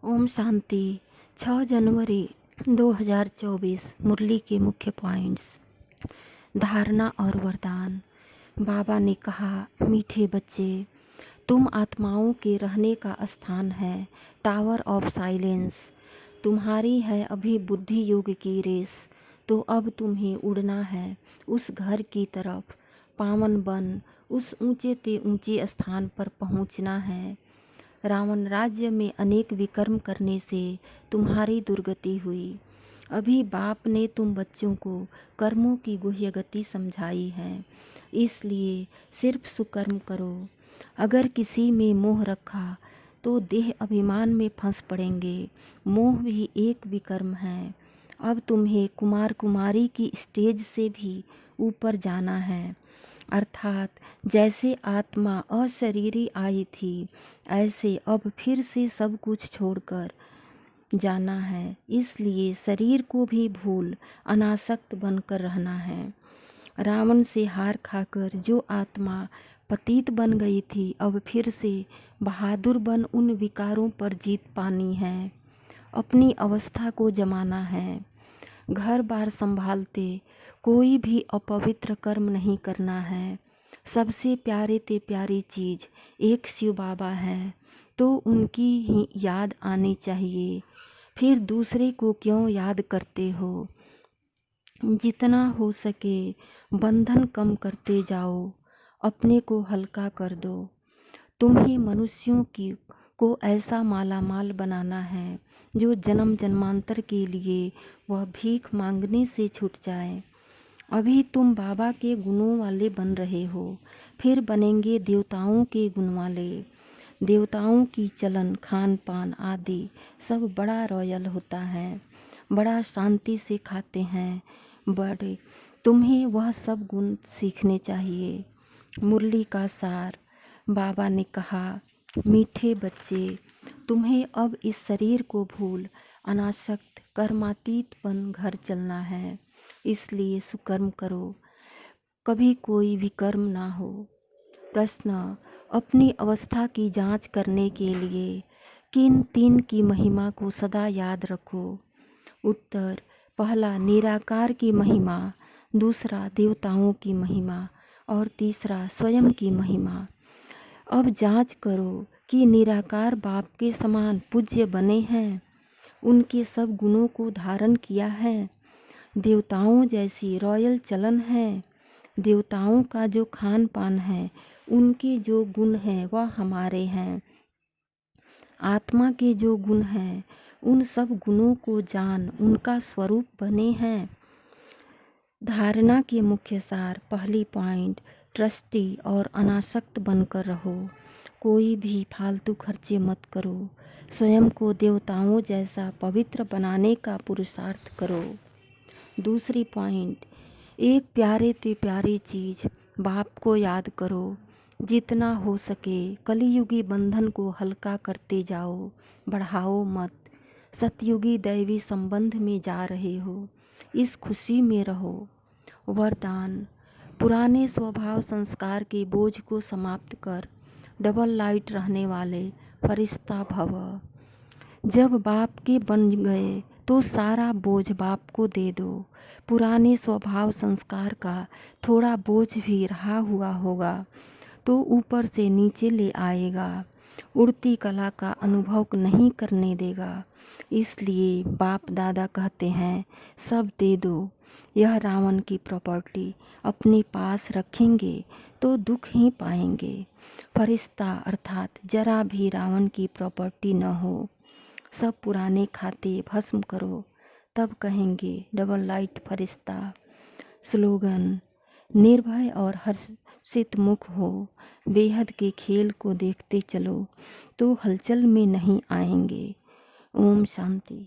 ओम शांति। 6 जनवरी 2024 मुरली के मुख्य पॉइंट्स। धारणा और वरदान। बाबा ने कहा, मीठे बच्चे, तुम आत्माओं के रहने का स्थान है, टावर ऑफ साइलेंस। तुम्हारी है अभी बुद्धि योग की रेस, तो अब तुम्हें उड़ना है उस घर की तरफ। पावन बन उस ऊंचे ते ऊंचे स्थान पर पहुंचना है। रावण राज्य में अनेक विकर्म करने से तुम्हारी दुर्गति हुई। अभी बाप ने तुम बच्चों को कर्मों की गुह्य गति समझाई है, इसलिए सिर्फ सुकर्म करो। अगर किसी में मोह रखा तो देह अभिमान में फंस पड़ेंगे। मोह भी एक विकर्म है। अब तुम्हें कुमार कुमारी की स्टेज से भी ऊपर जाना है, अर्थात जैसे आत्मा अशरीरी आई थी, ऐसे अब फिर से सब कुछ छोड़कर जाना है। इसलिए शरीर को भी भूल अनासक्त बनकर रहना है। रावण से हार खाकर जो आत्मा पतित बन गई थी, अब फिर से बहादुर बन उन विकारों पर जीत पानी है। अपनी अवस्था को जमाना है। घर बार संभालते कोई भी अपवित्र कर्म नहीं करना है। सबसे प्यारे ते प्यारी चीज़ एक शिव बाबा है, तो उनकी ही याद आनी चाहिए। फिर दूसरे को क्यों याद करते हो? जितना हो सके बंधन कम करते जाओ, अपने को हल्का कर दो। तुम्हें मनुष्यों को ऐसा मालामाल बनाना है जो जन्म जन्मांतर के लिए वह भीख मांगने से छूट जाए। अभी तुम बाबा के गुणों वाले बन रहे हो, फिर बनेंगे देवताओं के गुण वाले। देवताओं की चलन खान पान आदि सब बड़ा रॉयल होता है, बड़ा शांति से खाते हैं। बड़े तुम्हें वह सब गुण सीखने चाहिए। मुरली का सार। बाबा ने कहा, मीठे बच्चे, तुम्हें अब इस शरीर को भूल अनासक्त कर्मातीत बन घर चलना है। इसलिए सुकर्म करो, कभी कोई विकर्म ना हो। प्रश्न, अपनी अवस्था की जांच करने के लिए किन 3 की महिमा को सदा याद रखो? उत्तर, पहला निराकार की महिमा, दूसरा देवताओं की महिमा और तीसरा स्वयं की महिमा। अब जांच करो कि निराकार बाप के समान पूज्य बने हैं, उनके सब गुणों को धारण किया है। देवताओं जैसी रॉयल चलन है। देवताओं का जो खान पान है, उनके जो गुण हैं वह हमारे हैं। आत्मा के जो गुण हैं, उन सब गुणों को जान उनका स्वरूप बने हैं। धारणा के मुख्य सार। पहली पॉइंट, ट्रस्टी और अनासक्त बनकर रहो। कोई भी फालतू खर्चे मत करो। स्वयं को देवताओं जैसा पवित्र बनाने का पुरुषार्थ करो। दूसरी पॉइंट, एक प्यारे ते प्यारी चीज़ बाप को याद करो। जितना हो सके कलियुगी बंधन को हल्का करते जाओ, बढ़ाओ मत। सतयुगी दैवी संबंध में जा रहे हो, इस खुशी में रहो। वरदान, पुराने स्वभाव संस्कार के बोझ को समाप्त कर डबल लाइट रहने वाले फरिश्ता भव। जब बाप के बन गए तो सारा बोझ बाप को दे दो। पुराने स्वभाव संस्कार का थोड़ा बोझ भी रहा हुआ होगा तो ऊपर से नीचे ले आएगा, उड़ती कला का अनुभव नहीं करने देगा। इसलिए बाप दादा कहते हैं, सब दे दो। यह रावण की प्रॉपर्टी अपने पास रखेंगे तो दुख ही पाएंगे। फरिश्ता अर्थात जरा भी रावण की प्रॉपर्टी न हो। सब पुराने खाते भस्म करो, तब कहेंगे डबल लाइट फरिश्ता। स्लोगन, निर्भय और हर्षित मुख हो। बेहद के खेल को देखते चलो तो हलचल में नहीं आएंगे। ओम शांति।